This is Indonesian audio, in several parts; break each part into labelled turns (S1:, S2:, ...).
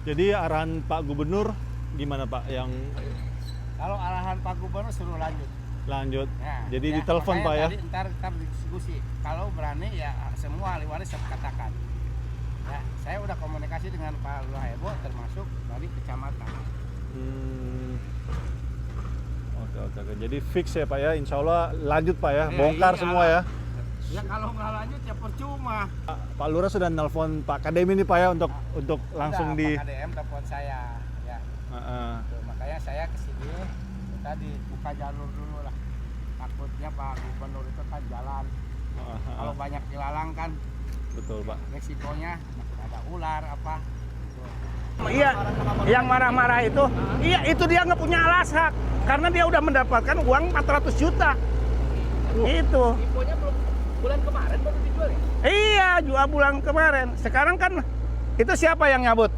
S1: Jadi arahan Pak Gubernur gimana Pak yang
S2: Kalau arahan Pak Gubernur suruh lanjut.
S1: lanjut?
S2: Ya,
S1: Jadi
S2: ya,
S1: ditelepon
S2: makanya
S1: Pak ya?
S2: tadi ntar diskusi. Kalau berani ya semua ahli waris saya katakan. Ya, saya udah komunikasi dengan Pak Lurah Hebo termasuk dari kecamatan.
S1: Oke, oke, oke. Jadi fix ya Pak ya, insya Allah lanjut Pak ya,
S2: Ya,
S1: bongkar
S2: iya.
S1: semua ya.
S2: Ya kalau nggak lanjut ya percuma.
S1: Pak Lurah sudah nelpon Pak Kadem ini Pak ya untuk langsung
S2: Udah,
S1: di.
S2: Pak KDM telepon saya. Ya, tuh, makanya saya kesini tadi buka jalur dulu lah. Takutnya Pak Gubernur itu kan jalan. Kalau banyak dilalang kan
S1: Betul Pak.
S2: resikonya ada ular apa.
S3: Iya, yang marah-marah itu, iya itu dia nggak punya alas hak karena dia udah mendapatkan uang 400 juta. Itu.
S4: Infonya belum bulan kemarin baru dijual ya?
S3: Iya, jual bulan kemarin. Sekarang kan itu siapa yang nyabut?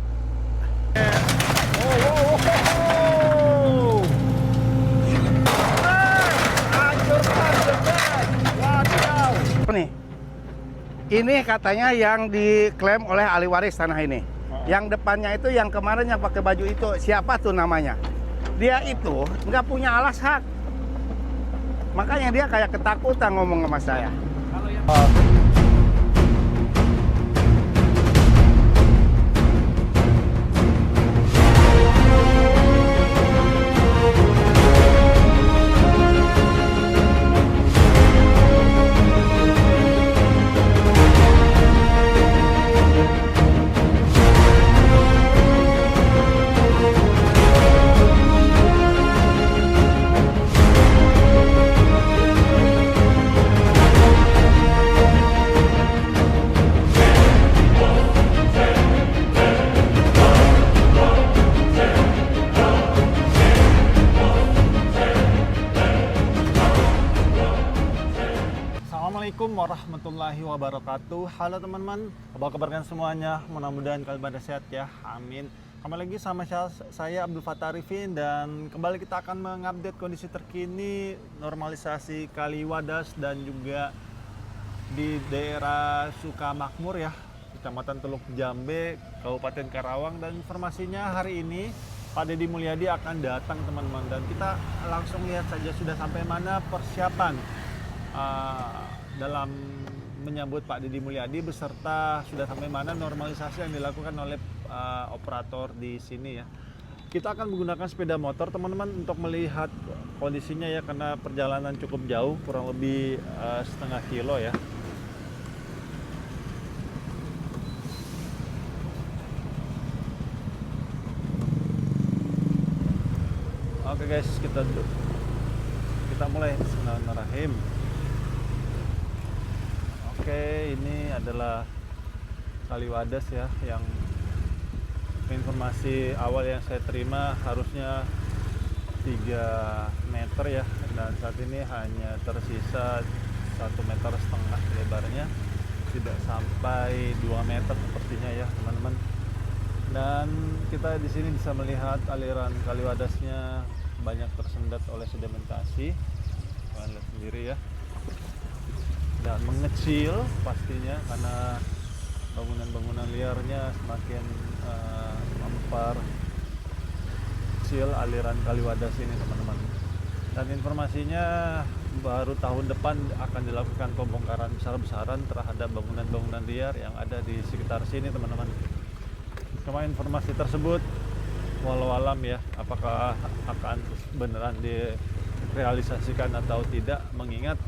S3: Nih, ini katanya yang diklaim oleh ahli waris tanah ini. Yang depannya itu yang kemarin yang pakai baju itu siapa tuh namanya? Dia itu nggak punya alas hak. Makanya dia kayak ketakutan ngomong sama saya.
S4: Kalau yang
S1: Assalamualaikum warahmatullahi wabarakatuh. Halo teman-teman, apa kabar kalian semuanya? Mudah-mudahan kalian pada sehat ya, amin. Kembali lagi sama saya Abdul Fattah Arifin, dan kembali kita akan mengupdate kondisi terkini normalisasi Kali Wadas dan juga di daerah Sukamakmur ya, Kecamatan Teluk Jambe, Kabupaten Karawang. Dan informasinya hari ini Pak Deddy Mulyadi akan datang teman-teman, dan kita langsung lihat saja sudah sampai mana persiapan dalam menyambut Pak Deddy Mulyadi beserta sudah sampai mana normalisasi yang dilakukan oleh operator di sini ya. Kita akan menggunakan sepeda motor teman-teman untuk melihat kondisinya ya, karena perjalanan cukup jauh, kurang lebih setengah kilo ya. Oke guys, kita mulai. Bismillahirrahmanirrahim. Oke, ini adalah Kali Wadas ya, yang informasi awal yang saya terima harusnya 3 meter ya, dan saat ini hanya tersisa 1,5 meter lebarnya, tidak sampai 2 meter sepertinya ya teman-teman. Dan kita di sini bisa melihat aliran Kali Wadasnya banyak tersendat oleh sedimentasi, kalian lihat sendiri ya, dan mengecil pastinya karena bangunan-bangunan liarnya semakin memperkecil aliran Kali Wadas ini teman-teman. Dan informasinya baru tahun depan akan dilakukan pembongkaran besar-besaran terhadap bangunan-bangunan liar yang ada di sekitar sini teman-teman. Cuma informasi tersebut walau alam ya, apakah akan beneran direalisasikan atau tidak, mengingat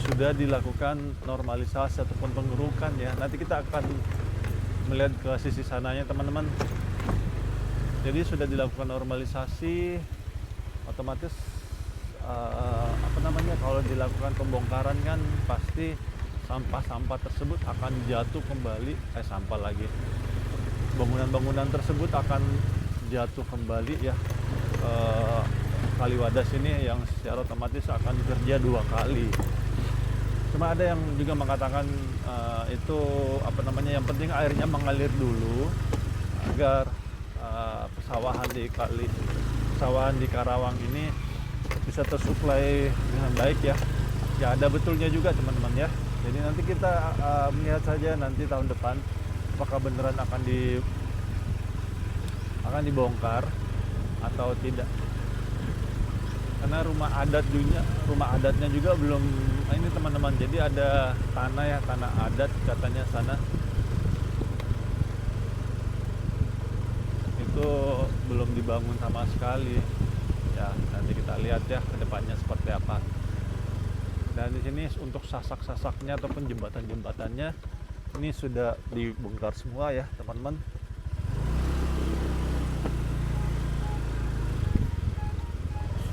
S1: sudah dilakukan normalisasi ataupun pengerukan ya. Nanti kita akan melihat ke sisi sananya teman-teman. Jadi sudah dilakukan normalisasi, otomatis kalau dilakukan pembongkaran kan pasti sampah-sampah tersebut akan jatuh kembali, bangunan-bangunan tersebut akan jatuh kembali ya ke Kali Wadas ini, yang secara otomatis akan bekerja 2 kali. Cuma ada yang juga mengatakan yang penting airnya mengalir dulu agar pesawahan di Karawang ini bisa tersuplai dengan baik ya. Ya ada betulnya juga teman-teman ya. Jadi nanti kita melihat saja nanti tahun depan apakah beneran akan dibongkar atau tidak. Karena rumah adatnya juga belum ini teman-teman. Jadi ada tanah adat katanya sana. Itu belum dibangun sama sekali. Ya, nanti kita lihat ya ke depannya seperti apa. Dan di sini untuk sasak-sasaknya ataupun jembatan-jembatannya ini sudah dibongkar semua ya, teman-teman.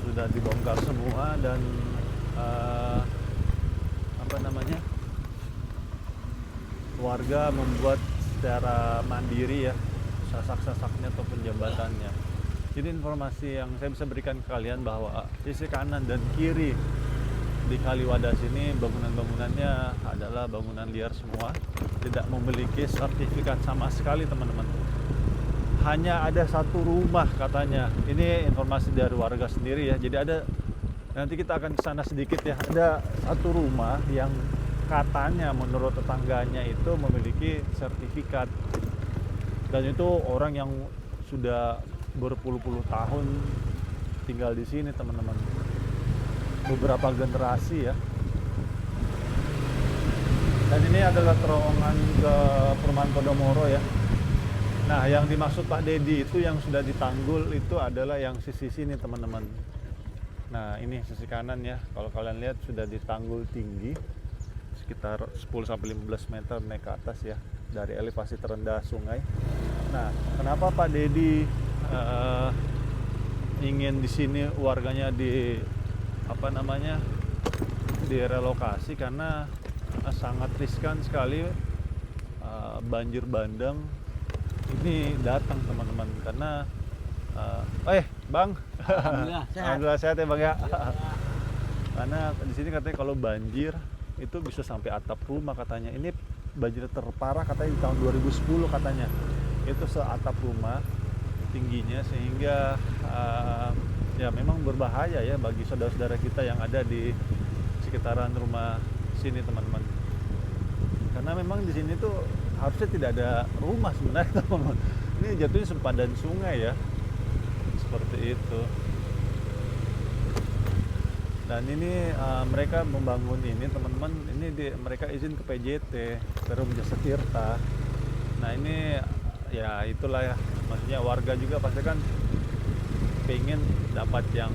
S1: Sudah dibongkar semua dan warga membuat secara mandiri ya sasak-sasaknya ataupun jembatannya. Jadi informasi yang saya bisa berikan ke kalian bahwa sisi kanan dan kiri di Kaliwadas ini bangunan-bangunannya adalah bangunan liar semua, tidak memiliki sertifikat sama sekali teman-teman. Hanya ada satu rumah katanya. Ini informasi dari warga sendiri ya. Jadi ada, nanti kita akan ke sana sedikit ya. Ada satu rumah yang katanya menurut tetangganya itu memiliki sertifikat. Dan itu orang yang sudah berpuluh-puluh tahun tinggal di sini teman-teman. Beberapa generasi ya. Dan ini adalah terowongan ke Perumahan Podomoro ya. Nah, yang dimaksud Pak Dedi itu yang sudah ditanggul itu adalah yang sisi sini teman-teman. Nah, ini sisi kanan ya. Kalau kalian lihat sudah ditanggul tinggi sekitar 10-15 meter naik ke atas ya dari elevasi terendah sungai. Nah, kenapa Pak Dedi ingin di sini warganya direlokasi karena sangat riskan sekali banjir bandang ini datang teman-teman karena Bang, alhamdulillah sehat ya Bang ya. Karena di sini katanya kalau banjir itu bisa sampai atap rumah katanya. Ini banjir terparah katanya di tahun 2010 katanya. Itu seatap rumah tingginya sehingga ya memang berbahaya ya bagi saudara-saudara kita yang ada di sekitaran rumah sini teman-teman. Karena memang di sini tuh harusnya tidak ada rumah sebenarnya teman-teman. Ini jatuhnya sempadan sungai ya. Seperti itu. Dan ini mereka membangun ini teman-teman. Ini mereka izin ke PJT, Perum Jasa Tirta. Nah ini ya itulah ya. Maksudnya warga juga pasti kan pengen dapat yang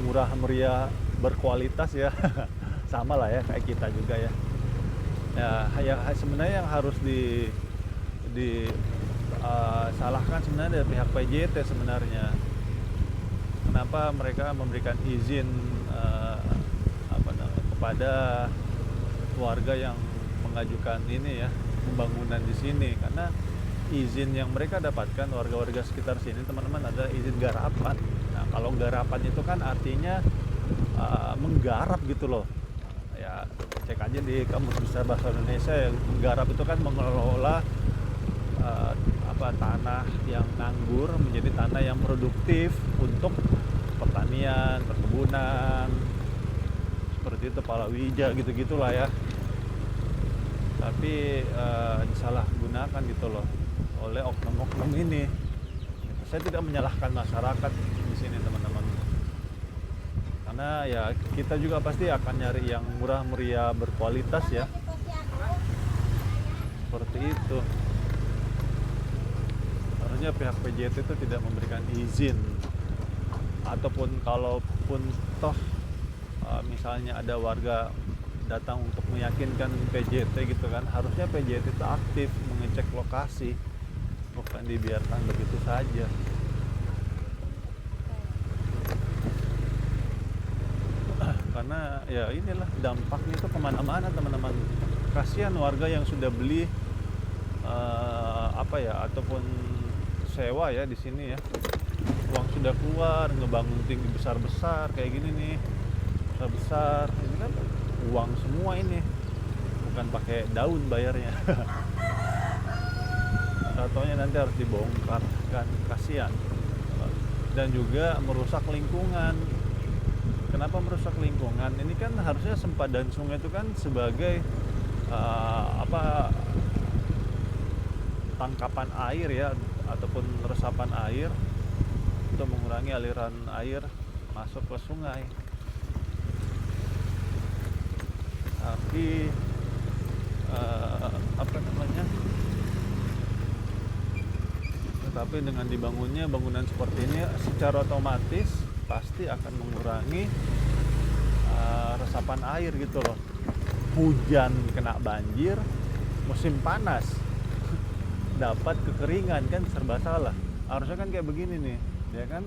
S1: murah meriah berkualitas ya. Sama lah ya kayak kita juga ya. Ya sebenarnya yang harus salahkan sebenarnya dari pihak PJT sebenarnya. Kenapa mereka memberikan izin kepada warga yang mengajukan ini ya pembangunan di sini, karena izin yang mereka dapatkan warga-warga sekitar sini teman-teman ada izin garapan. Nah kalau garapan itu kan artinya menggarap gitu loh ya, cek aja di Kamus Besar Bahasa Indonesia ya, menggarap itu kan mengelola tanah yang nganggur menjadi tanah yang produktif untuk pertanian, perkebunan seperti itu, palawija gitu-gitulah ya. Tapi disalahgunakan gitu loh oleh oknum-oknum ini. Saya tidak menyalahkan masyarakat di sini teman-teman, karena ya kita juga pasti akan nyari yang murah meriah berkualitas ya, seperti itu. Harusnya pihak PJT itu tidak memberikan izin, ataupun kalaupun toh misalnya ada warga datang untuk meyakinkan PJT gitu kan, harusnya PJT itu aktif mengecek lokasi, bukan dibiarkan begitu saja. Karena ya inilah dampaknya itu kemana-mana teman-teman. Kasihan warga yang sudah beli ataupun sewa ya di sini ya, uang sudah keluar, ngebangun tinggi besar-besar kayak gini nih, besar ini kan uang semua ini, bukan pakai daun bayarnya. Contohnya nanti harus dibongkar kan, kasihan. Dan juga merusak lingkungan. Kenapa merusak lingkungan? Ini kan harusnya sempadan sungai itu kan sebagai tangkapan air ya, ataupun resapan air untuk mengurangi aliran air masuk ke sungai. Tapi tetapi dengan dibangunnya bangunan seperti ini secara otomatis pasti akan mengurangi resapan air gitu loh. Hujan kena banjir, musim panas dapat kekeringan, kan serba salah. Harusnya kan kayak begini nih, ya kan?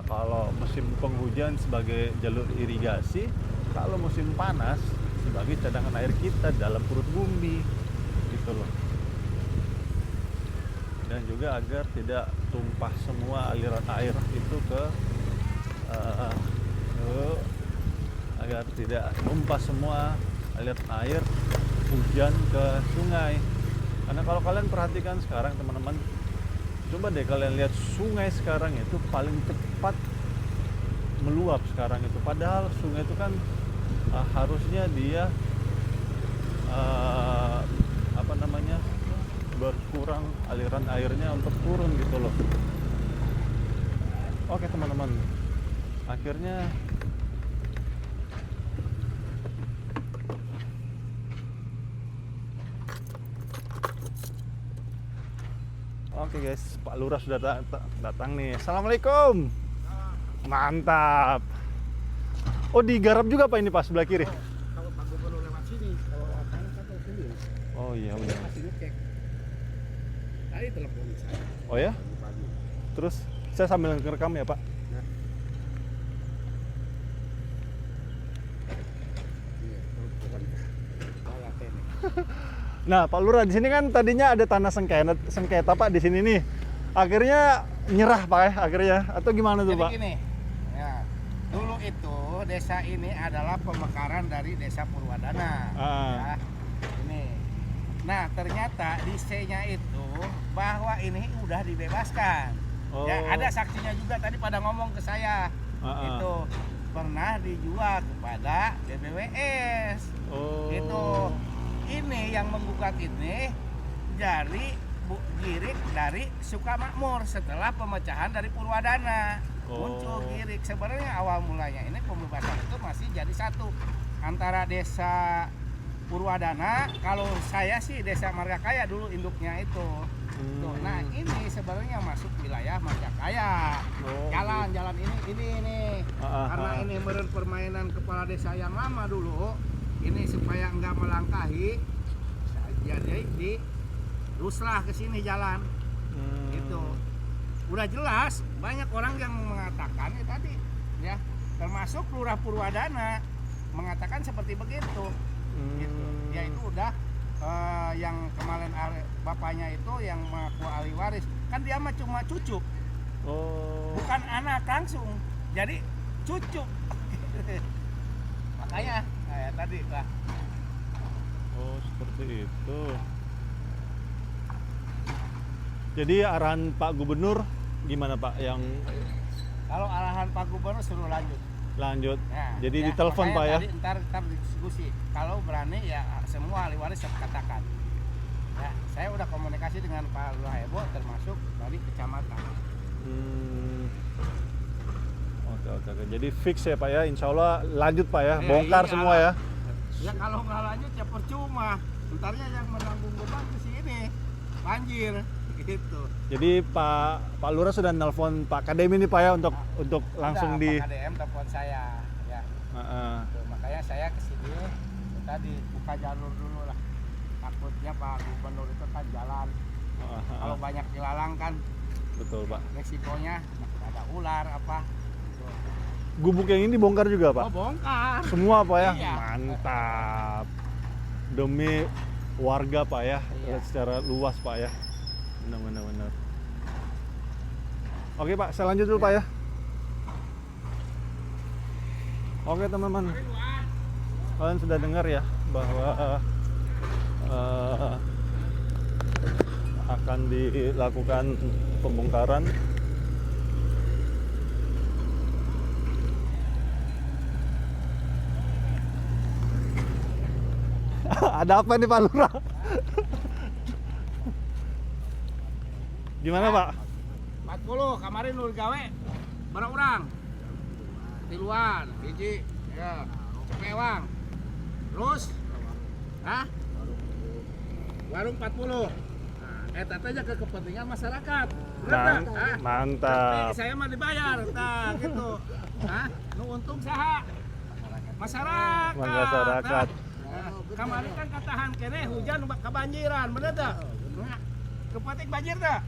S1: Kalau musim penghujan sebagai jalur irigasi, kalau musim panas sebagai cadangan air kita dalam perut bumi, gitu loh. Dan juga agar tidak tumpah semua aliran air itu agar tidak tumpah semua aliran air hujan ke sungai. Karena kalau kalian perhatikan sekarang teman-teman, coba deh kalian lihat sungai sekarang itu paling cepat meluap sekarang itu. Padahal sungai itu kan harusnya dia berkurang aliran airnya untuk turun gitu loh. Oke teman-teman, akhirnya oke guys, Pak Lurah sudah datang nih. Assalamualaikum. Mantap. Oh, digarap juga Pak ini Pak sebelah kiri?
S2: Kalau Pak Gubernur lewat sini, kalau lewat kanan kan tahu sendiri.
S1: Oh iya udah.
S2: Masih ngecek. Tadi telepon saya.
S1: Oh ya?
S2: Pagi.
S1: Terus saya sambil ngerekam ya Pak.
S2: Iya, telepon. Saya ini.
S1: Nah Pak Lurah, di sini kan tadinya ada tanah sengketa Pak di sini nih. Akhirnya nyerah Pak ya akhirnya, atau gimana tuh
S2: Jadi
S1: Pak?
S2: gini, ya, dulu itu desa ini adalah pemekaran dari desa Purwadana. Ya, ini. Nah ternyata di C-nya itu bahwa ini udah dibebaskan. Ya, ada saksinya juga tadi pada ngomong ke saya. Itu pernah dijual kepada BBWS. Itu. Ini yang menggugat ini dari Bu Girik dari Sukamakmur setelah pemecahan dari Purwadana. Muncul Girik. Sebenarnya awal mulanya ini pembebasan itu masih jadi satu antara desa Purwadana, kalau saya sih desa Margakaya dulu induknya itu. Tuh, nah ini sebenarnya masuk wilayah Margakaya. Jalan ini. Karena ini meren permainan kepala desa yang lama dulu. Ini supaya enggak melangkahi, jadi teruslah ke sini jalan. Itu udah jelas banyak orang yang mengatakan tadi ya, termasuk Lurah Purwadana mengatakan seperti begitu. Gitu. Ya itu udah yang kemarin bapaknya itu yang mengaku ahli waris, kan dia mah cuma cucu, bukan anak langsung, jadi cucu. Makanya kayak tadi lah.
S1: Oh seperti itu. Jadi arahan Pak Gubernur gimana Pak? Yang
S2: kalau arahan Pak Gubernur suruh lanjut.
S1: Ya, jadi ditelepon Pak ya?
S2: Tadi ntar diskusi. Kalau berani ya semua ahli waris saya katakan. Ya, saya udah komunikasi dengan Pak Lurah Hebo termasuk dari kecamatan.
S1: Oke. Jadi fix ya Pak ya, insya Allah lanjut Pak ya, bongkar semua ya.
S2: Ya kalau nggak lanjut ya percuma. Entarnya yang menanggung beban ke sini banjir gitu.
S1: Jadi Pak Lurah sudah nelpon Pak Kadem ini Pak ya untuk langsung di.
S2: Pak KDM telepon saya ya. Tuh, makanya saya kesini tadi buka jalur dulu lah. Takutnya Pak Gubernur itu kan jalan. Kalau banyak ilalang kan.
S1: Betul Pak.
S2: Resikonya ada ular apa.
S1: Gubuk yang ini bongkar juga Pak?
S2: Oh bongkar.
S1: Semua Pak ya?
S2: Iya.
S1: Mantap. Demi warga Pak ya, secara luas Pak ya. Benar. Oke Pak, saya lanjut dulu Pak ya. Oke teman-teman, kalian sudah dengar ya bahwa akan dilakukan pembongkaran. Ada apa nih Pak Lurah? Gimana Pak?
S2: 40 kemarin lu gawe berapa orang? Tiluan, hiji, ya, cepewang. Terus, hah? Warung 40. Nah, eta teh ke kepentingan masyarakat. Bener tak? Hah?
S1: Mantap.
S2: Tapi saya mah dibayar, nah gitu. Hah? Nu untung saha? Masyarakat.
S1: Masyarakat.
S2: Nah, kemarin kan katahan kene hujan kebanjiran, bener tak? Nah, kepetik banjir tak?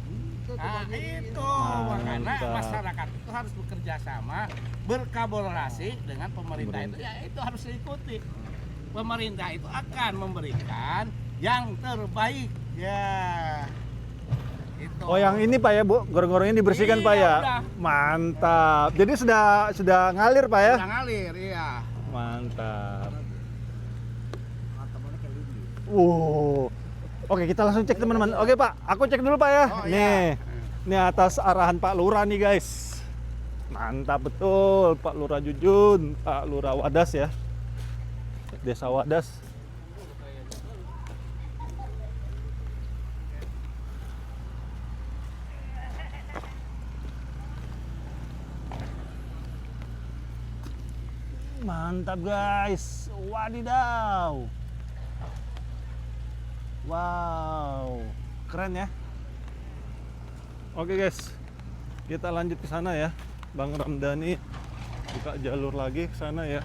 S2: Nah, itu makanya
S1: Mantap.
S2: masyarakat itu harus bekerja sama, berkolaborasi dengan pemerintah itu. Ya itu harus diikuti. Pemerintah itu akan memberikan yang terbaik. Ya. Itu.
S1: Oh yang ini Pak ya Bu, gorong-gorongnya dibersihkan
S2: Iya,
S1: Pak ya?
S2: udah.
S1: Mantap. Jadi sudah ngalir Pak ya?
S2: Udah ngalir, iya.
S1: Mantap. Oke kita langsung cek teman-teman. Oke Pak, aku cek dulu Pak ya.
S2: Oh,
S1: Nih,
S2: iya.
S1: ini atas arahan Pak Lurah nih guys. Mantap betul Pak Lurah Jujun, Pak Lurah Wadas ya. Desa Wadas. Mantap guys, wadidaw. Wow, keren ya. Oke guys, kita lanjut ke sana ya. Bang Ramdhani buka jalur lagi ke sana ya.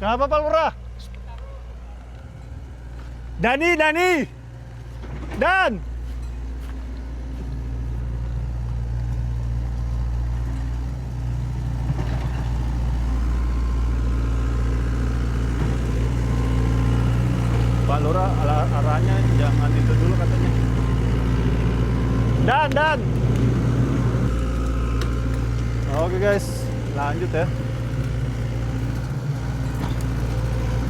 S1: Kenapa Pak Lurah? Dani. Dan. Pak Lurah arahnya jangan itu dulu katanya. Dan. Oke guys, lanjut ya.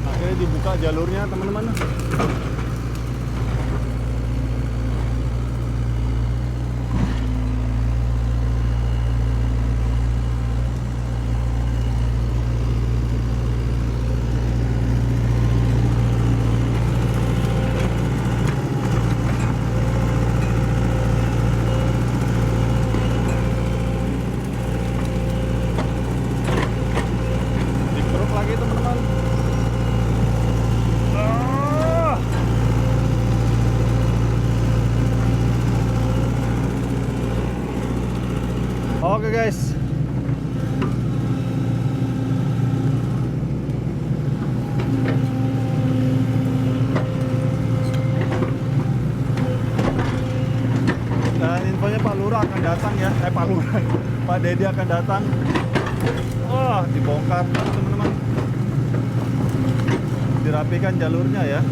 S1: Akhirnya dibuka jalurnya teman-teman. Dikeruk lagi teman-teman. Oke guys. Dan infonya Pak Lurah akan datang ya. Pak Lurah, Pak Dedi akan datang. Wah, dibongkar teman-teman. Dirapikan jalurnya ya.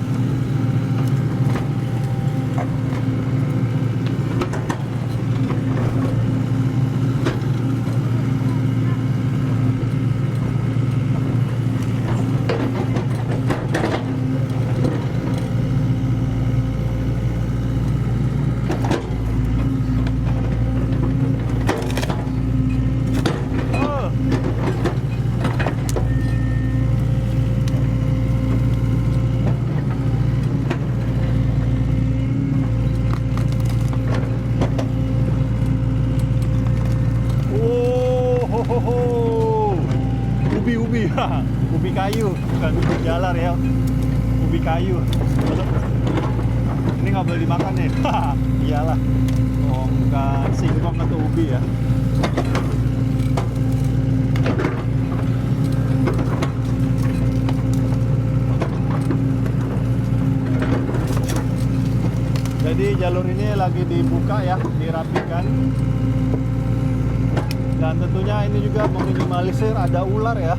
S1: Oh. Ubi ubi kayu, bukan ubi jalar ya, ubi kayu. Ini nggak boleh dimakan nih. Iyalah, oh, bukan singkong atau ubi ya. Jadi jalur ini lagi dibuka ya, dirapikan. Dan tentunya ini juga meminimalisir ada ular ya.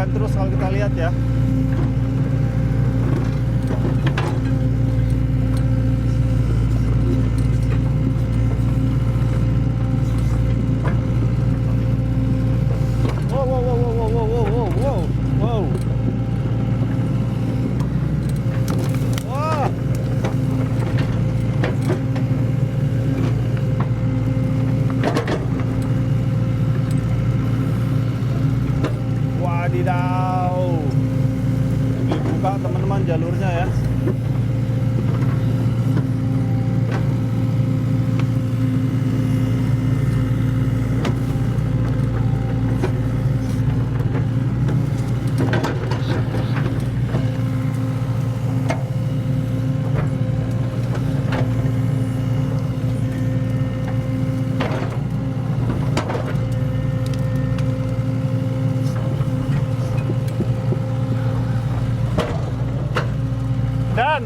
S1: rapikan terus kalau kita lihat ya. Wow, wow, wow, wow, wow, wow, wow, wow, wow. Wah. Wadidaw. Dibuka teman-teman jalurnya ya. Dan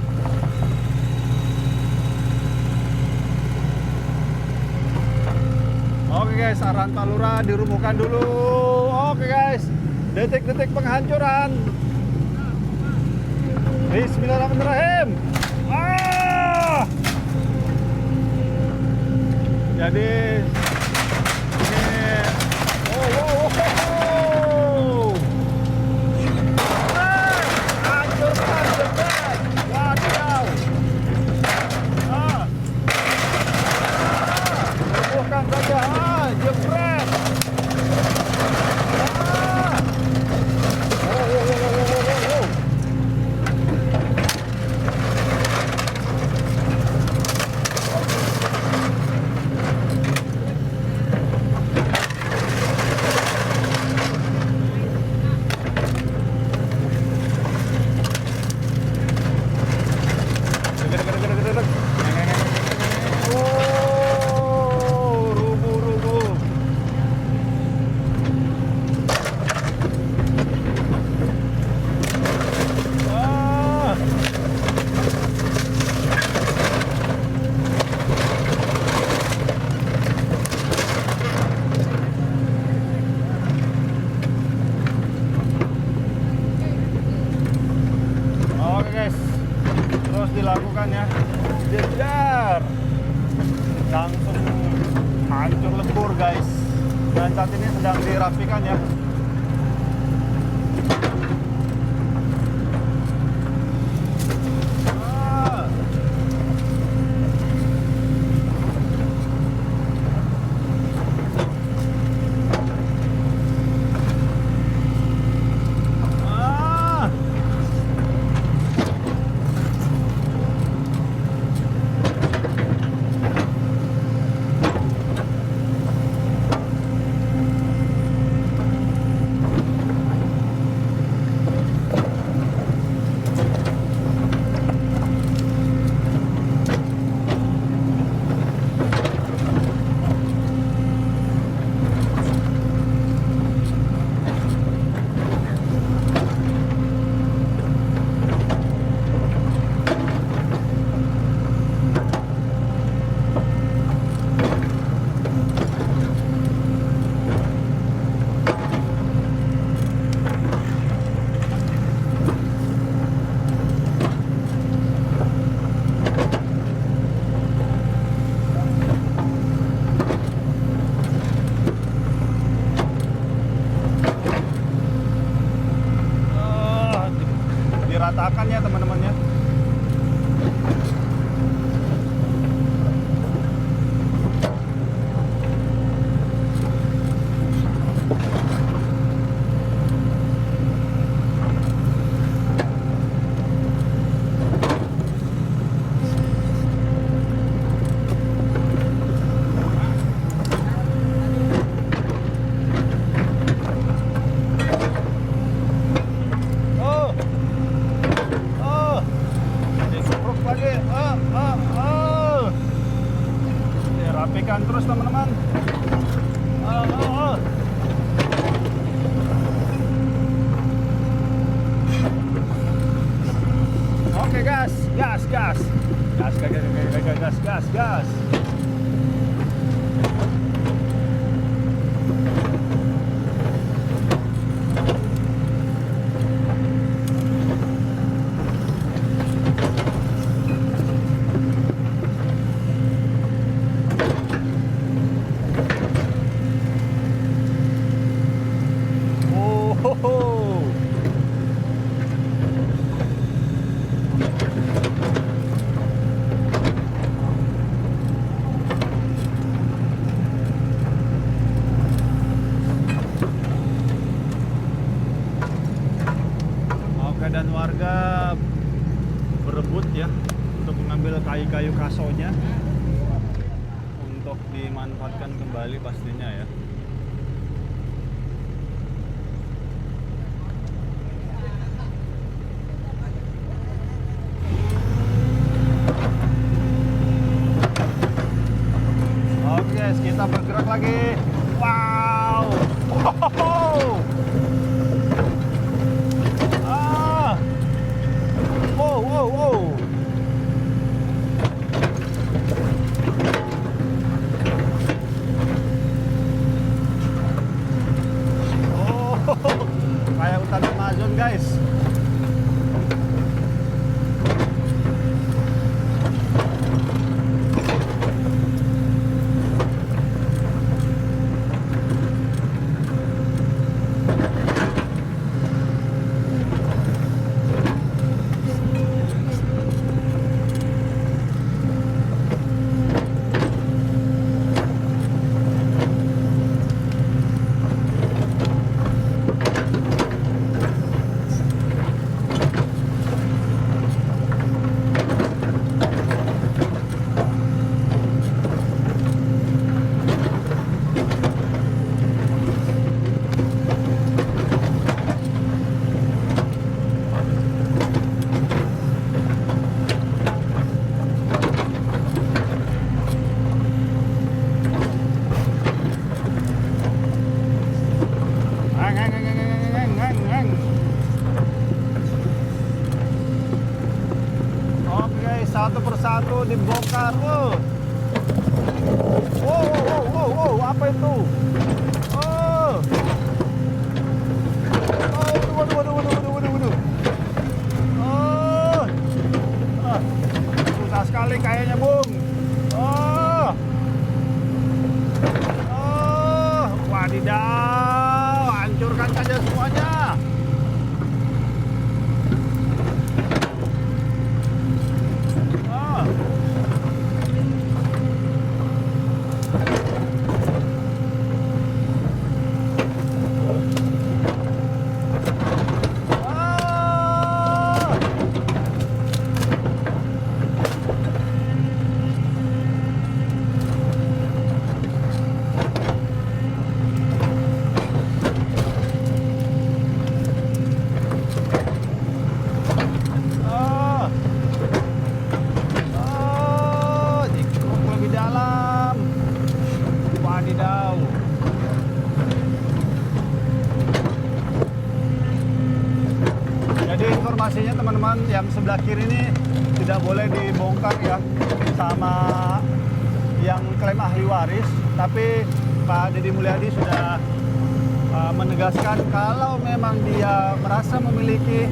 S1: oke guys, arahan Pak Lurah dirumuhkan dulu. Oke guys, detik-detik penghancuran. Bismillahirrahmanirrahim. Jadi ini hancurkan, jebret. Wadidaw. Rubuhkan saja. Jebret. Rubuh. Oke guys, terus dilakukan ya, jejar, langsung hancur lebur guys. Dan saat ini sedang dirapikan ya. Diratakan ya teman-teman ya. Rapikan terus teman-teman. Oke gas. kayu-kayu kasonya untuk dimanfaatkan kembali pastinya ya. Oke guys, kita bergerak lagi. Wow. Wow. Ah. Wow, wow, wow. Oh, kayak hutan Amazon guys. Oke, satu persatu dibongkar. Wow. Wow, wow, wow, wow, apa itu? Oh. Oh, waduh, waduh, waduh, waduh, waduh, waduh. Oh. Ah, susah sekali kayaknya, Bung. Oh. Oh, wadidaw, hancurkan saja semuanya. Ah. Ah. Ah. Oh, dikeruk lebih dalam. Wadidaw. Jadi informasinya teman-teman, yang sebelah kiri ini tidak boleh dibongkar ya sama yang klaim ahli waris. Tapi Pak Deddy Mulyadi sudah menegaskan kalau memang dia merasa memiliki,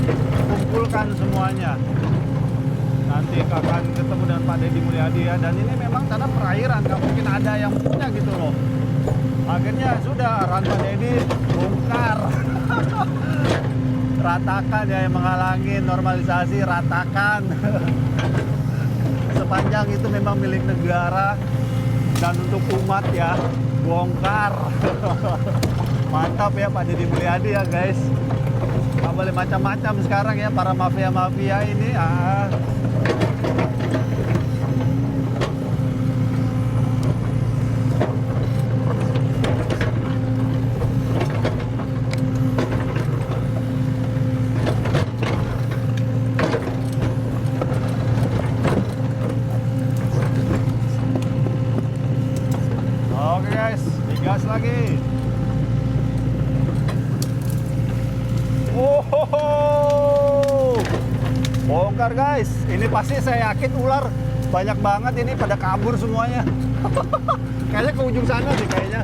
S1: kumpulkan semuanya. Nanti akan ketemu dengan Pak Deddy Mulyadi ya. Dan ini memang tanah perairan, nggak mungkin ada yang punya gitu loh. Akhirnya sudah, ran Pak Deddy bongkar. Ratakan ya, yang menghalangi normalisasi, ratakan. Sepanjang itu memang milik negara dan untuk umat ya, bongkar. Mantap ya Pak Deddy Mulyadi ya guys. Nggak boleh macam-macam sekarang ya para mafia-mafia ini. Oke guys, digas lagi. Oh, bongkar guys. Ini pasti saya yakin ular banyak banget ini, pada kabur semuanya. Kayaknya ke ujung sana sih kayaknya.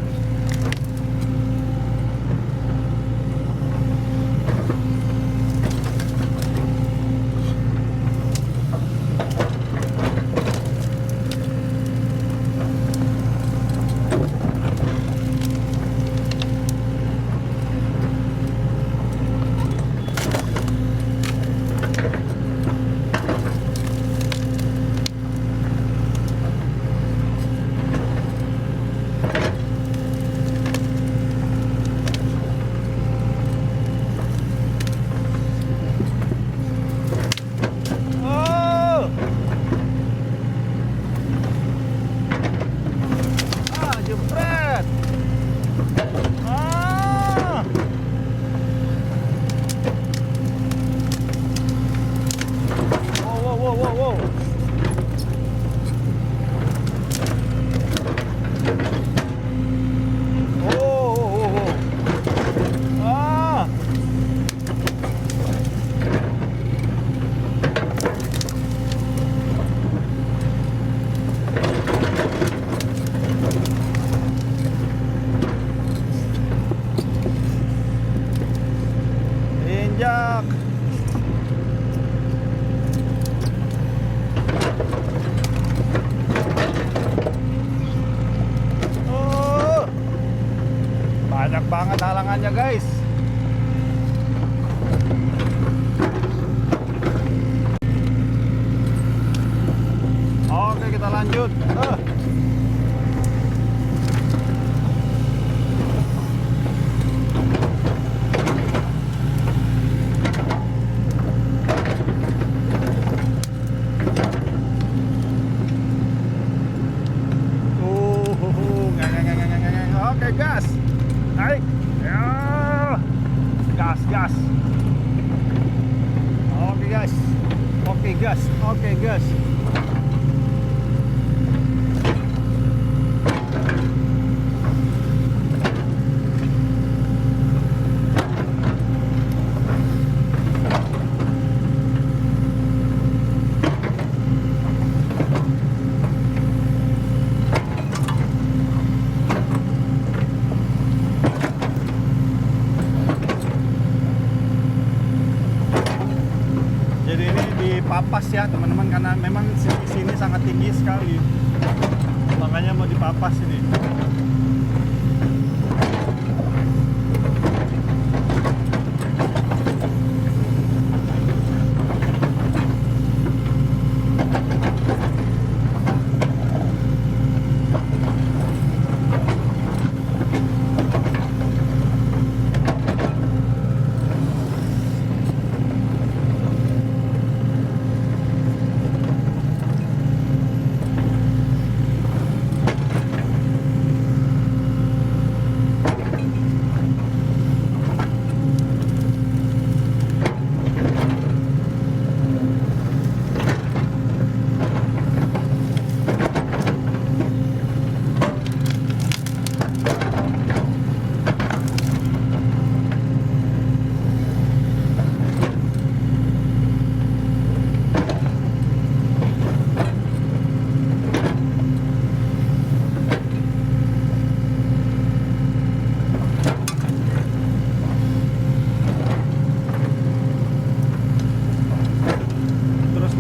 S1: Banyak banget halangannya guys. Oke, kita lanjut. Oke, gas. Naik. Ya. Gas, gas. Oke, guys. Oke, gas. Oke, gas. Jadi ini dipapas ya teman-teman, karena memang sini sangat tinggi sekali, makanya mau dipapas ini.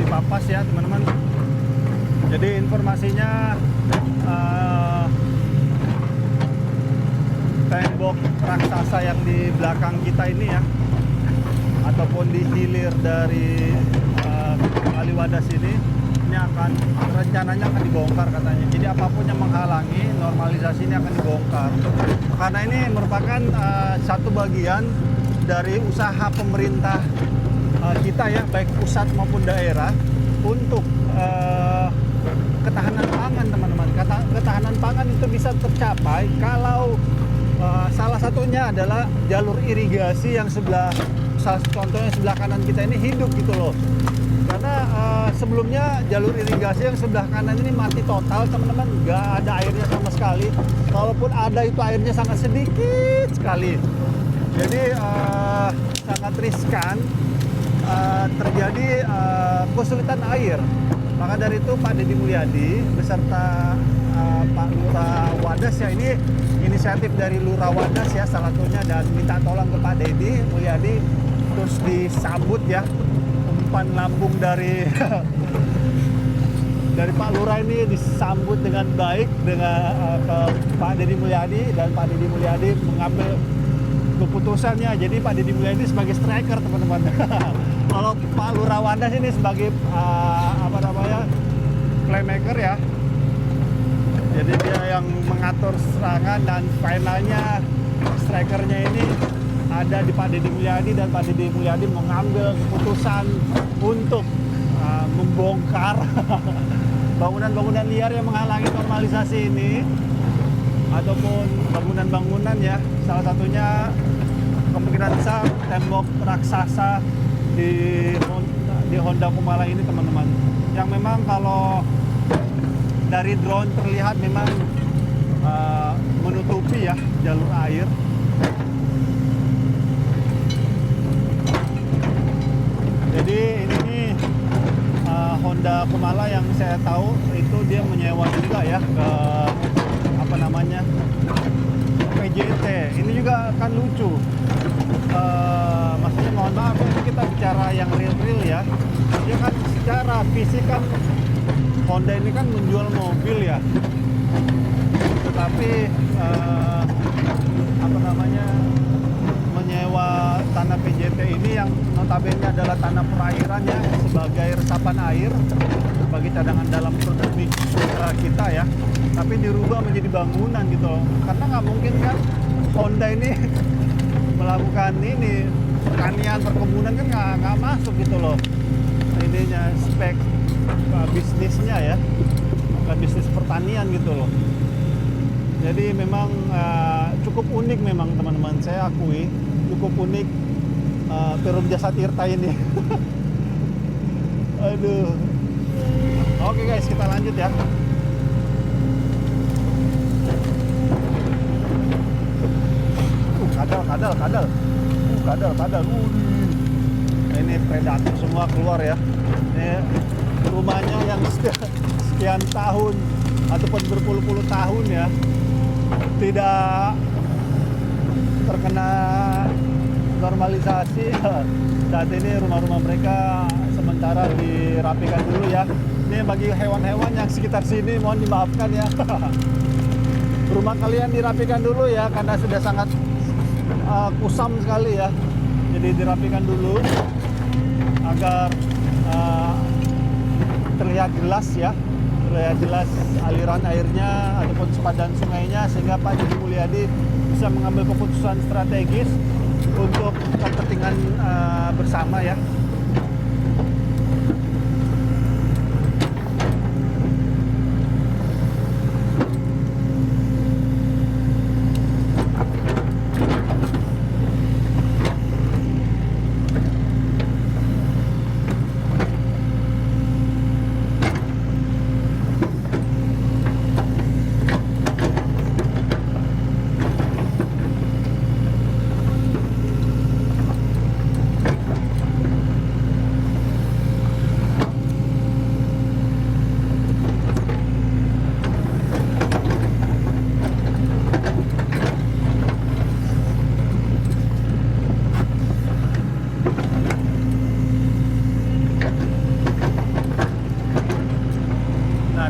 S1: Papas ya teman-teman. Jadi informasinya tembok raksasa yang di belakang kita ini ya, ataupun di hilir dari Kali Wadas ini akan rencananya akan dibongkar katanya. Jadi apapun yang menghalangi normalisasi ini akan dibongkar, karena ini merupakan satu bagian dari usaha pemerintah kita ya, baik pusat maupun daerah, untuk ketahanan pangan teman-teman. Ketahanan pangan itu bisa tercapai kalau salah satunya adalah jalur irigasi yang contohnya sebelah kanan kita ini hidup gitu loh. Karena sebelumnya jalur irigasi yang sebelah kanan ini mati total teman-teman, nggak ada airnya sama sekali. Kalaupun ada itu airnya sangat sedikit sekali. Jadi sangat riskan terjadi kesulitan air. Maka dari itu Pak Deddy Mulyadi beserta Pak Lurah Wadas ya, ini inisiatif dari Lurah Wadas ya salah satunya, dan minta tolong ke Pak Deddy Mulyadi, terus disambut ya umpan lambung dari dari Pak Lurah ini disambut dengan baik dengan ke Pak Deddy Mulyadi, dan Pak Deddy Mulyadi mengambil keputusannya. Jadi Pak Deddy Mulyadi sebagai striker teman-teman. Kalau Pak Lurah Wadas ini sebagai playmaker ya. Jadi dia yang mengatur serangan, dan finalnya strikernya ini ada di Pak Deddy Mulyadi, dan Pak Deddy Mulyadi mengambil keputusan untuk membongkar bangunan-bangunan liar yang menghalangi normalisasi ini, ataupun bangunan-bangunan ya, salah satunya kemungkinan besar tembok raksasa di Honda Kumala ini teman-teman, yang memang kalau dari drone terlihat memang menutupi ya jalur air. Jadi ini Honda Kumala yang saya tahu itu dia menyewa juga ya ke PJT. Ini juga akan lucu. Maksudnya mohon maaf ini kita bicara yang real ya. Dia kan secara fisik kan Honda ini kan menjual mobil ya. Tetapi namanya, menyewa tanah PJT ini yang notabene adalah tanah perairan ya, sebagai resapan air bagi cadangan dalam produksi kita ya, tapi dirubah menjadi bangunan gitu loh. Karena nggak mungkin kan Honda ini melakukan ini pertanian, perkebunan kan nggak masuk gitu loh. Ininya spek bisnisnya ya, bukan bisnis pertanian gitu loh. Jadi memang cukup unik memang teman-teman, saya akui cukup unik Perum Jasa Tirta ini. Aduh. Oke guys, kita lanjut ya. Kadal. Ini predator semua keluar ya. Ini rumahnya yang sekian tahun ataupun berpuluh-puluh tahun ya, tidak terkena normalisasi. Saat ini rumah-rumah mereka sementara dirapikan dulu ya. Ini bagi hewan-hewan yang sekitar sini mohon dimaafkan ya. Rumah kalian dirapikan dulu ya, karena sudah sangat kusam sekali ya. Jadi dirapikan dulu agar terlihat jelas ya, terlihat jelas aliran airnya ataupun sepadan sungainya, sehingga Pak Deddy Mulyadi bisa mengambil keputusan strategis untuk kepentingan bersama ya.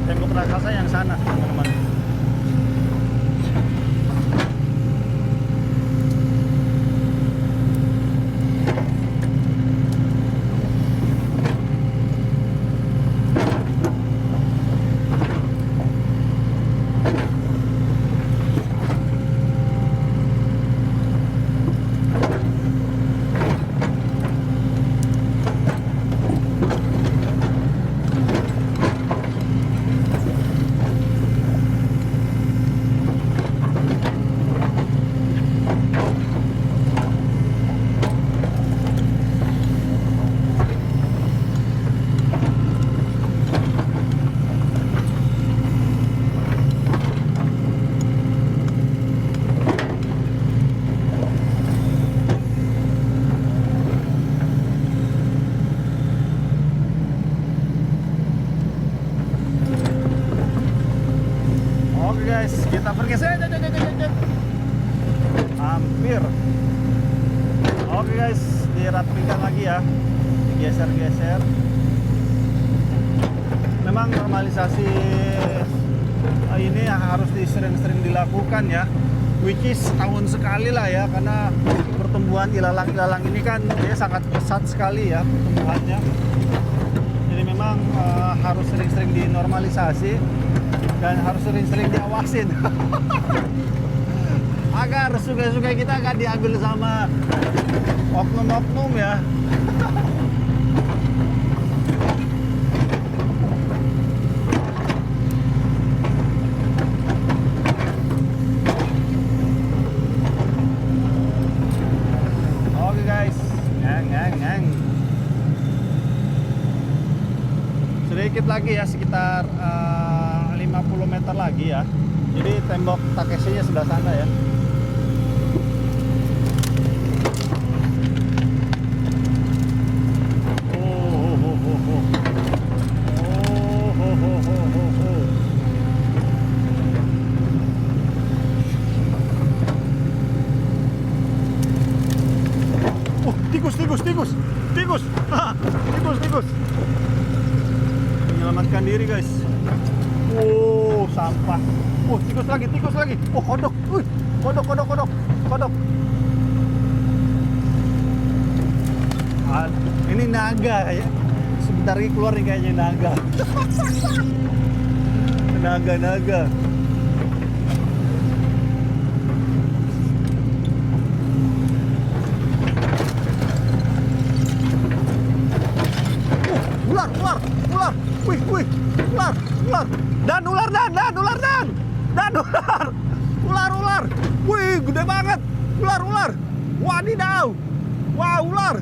S1: Tembok raksasa yang sana teman-teman. Guys, kita bergeser. Hampir. Oke guys, dirapikan lagi ya, geser-geser. Memang normalisasi ini harus sering-sering dilakukan ya, which is setahun sekali lah ya, karena pertumbuhan ilalang-ilalang ini kan dia sangat pesat sekali ya pertumbuhannya. Jadi memang harus sering-sering dinormalisasi dan harus sering-sering diawasin agar sungai-sungai kita nggak diambil sama oknum-oknum ya. Oke guys, ngang. Sedikit lagi ya, sekitar 50 meter lagi ya. Jadi tembok Takeshi-nya sebelah sana ya. Tikus. Menyelamatkan diri guys. Sampah. Tikus. tikus lagi. Oh, kodok. Wih, kodok. Ini naga ya. Sebentar lagi keluar nih kayaknya naga. Naga. Ular. Wih, ular. Dan ular. Ular. Wih, gede banget. Ular. Wadidaw. Wah, ular.